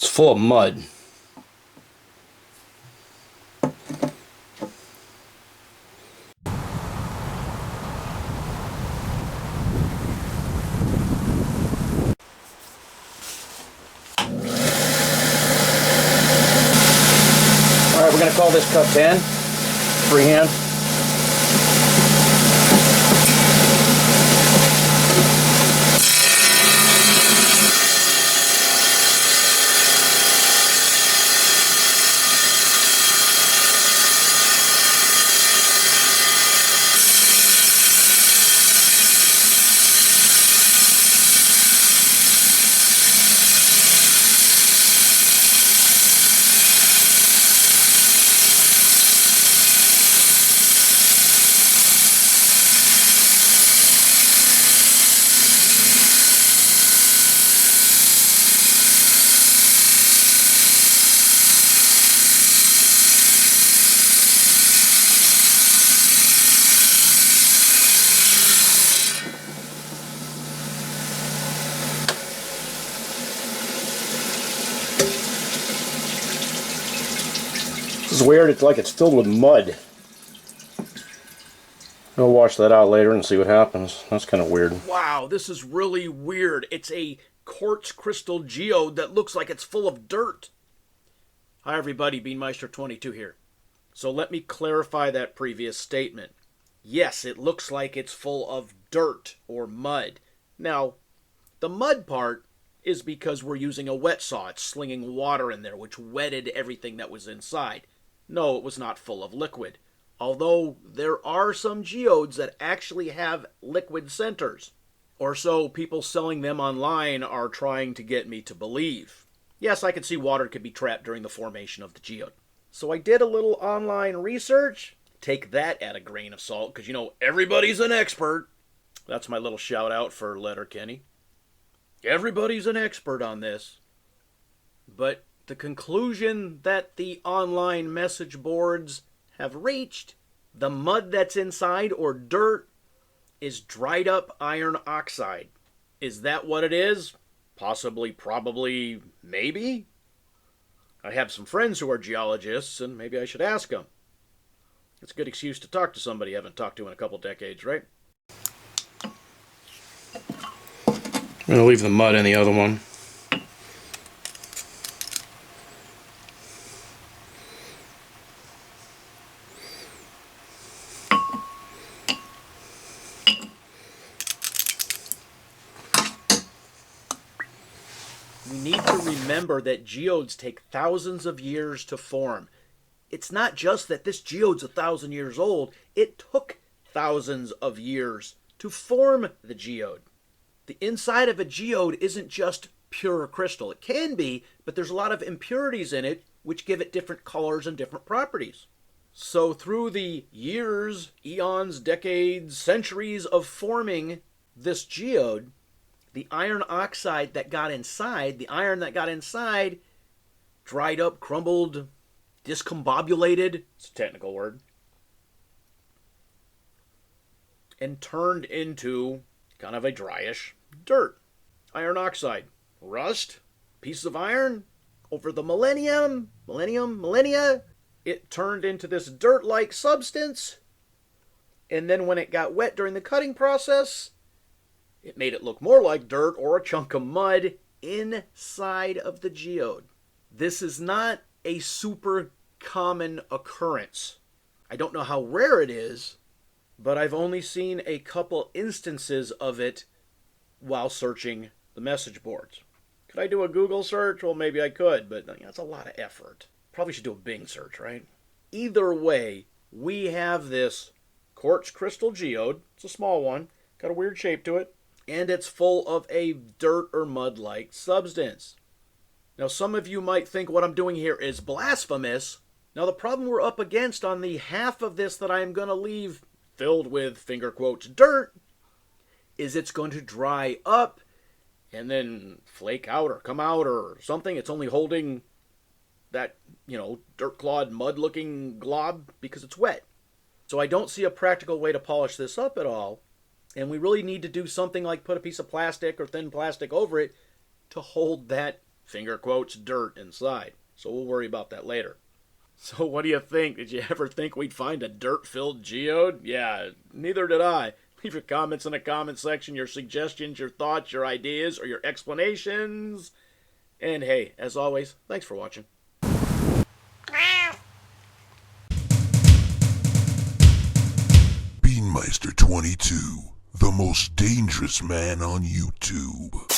It's full of mud. Alright, we're going to call this cup 10, freehand. This is weird, it's like it's filled with mud. I'll wash that out later and see what happens. That's kind of weird. Wow, this is really weird. It's a quartz crystal geode that looks like it's full of dirt. Hi everybody, Beanmeister22 here. So let me clarify that previous statement. Yes, it looks like it's full of dirt or mud. Now, the mud part is because we're using a wet saw. It's slinging water in there, which wetted everything that was inside. No, it was not full of liquid. Although there are some geodes that actually have liquid centers. Or so people selling them online are trying to get me to believe. Yes, I can see water could be trapped during the formation of the geode. So I did a little online research. Take that at a grain of salt, because you know, everybody's an expert. That's my little shout out for Letterkenny. Everybody's an expert on this. But the conclusion that the online message boards have reached, the mud that's inside, or dirt, is dried up iron oxide. Is that what it is? Possibly, probably, maybe? I have some friends who are geologists, and maybe I should ask them. It's a good excuse to talk to somebody I haven't talked to in a couple decades, right? I'm going to leave the mud in the other one. We need to remember that geodes take thousands of years to form. It's not just that this geode's 1,000 years old. It took thousands of years to form the geode. The inside of a geode isn't just pure crystal. It can be, but there's a lot of impurities in it which give it different colors and different properties. So through the years, eons, decades, centuries of forming this geode, the iron oxide that got inside, the iron that got inside, dried up, crumbled, discombobulated, it's a technical word, and turned into kind of a dryish dirt. Iron oxide, rust, pieces of iron, over the millennia, it turned into this dirt-like substance, and then when it got wet during the cutting process, it made it look more like dirt or a chunk of mud inside of the geode. This is not a super common occurrence. I don't know how rare it is, but I've only seen a couple instances of it while searching the message boards. Could I do a Google search? Well, maybe I could, but that's a lot of effort. Probably should do a Bing search, right? Either way, we have this quartz crystal geode. It's a small one, got a weird shape to it, and it's full of a dirt or mud-like substance. Now, some of you might think what I'm doing here is blasphemous. Now, the problem we're up against on the half of this that I am going to leave filled with, finger quotes, dirt, is it's going to dry up and then flake out or come out or something. It's only holding that, dirt-clawed, mud-looking glob because it's wet. So I don't see a practical way to polish this up at all. And we really need to do something like put a piece of plastic or thin plastic over it to hold that finger quotes, dirt inside. So we'll worry about that later. So what do you think? Did you ever think we'd find a dirt-filled geode? Yeah, neither did I. Leave your comments in the comment section, your suggestions, your thoughts, your ideas, or your explanations. And hey, as always, thanks for watching. Beanmeister 22, the most dangerous man on YouTube.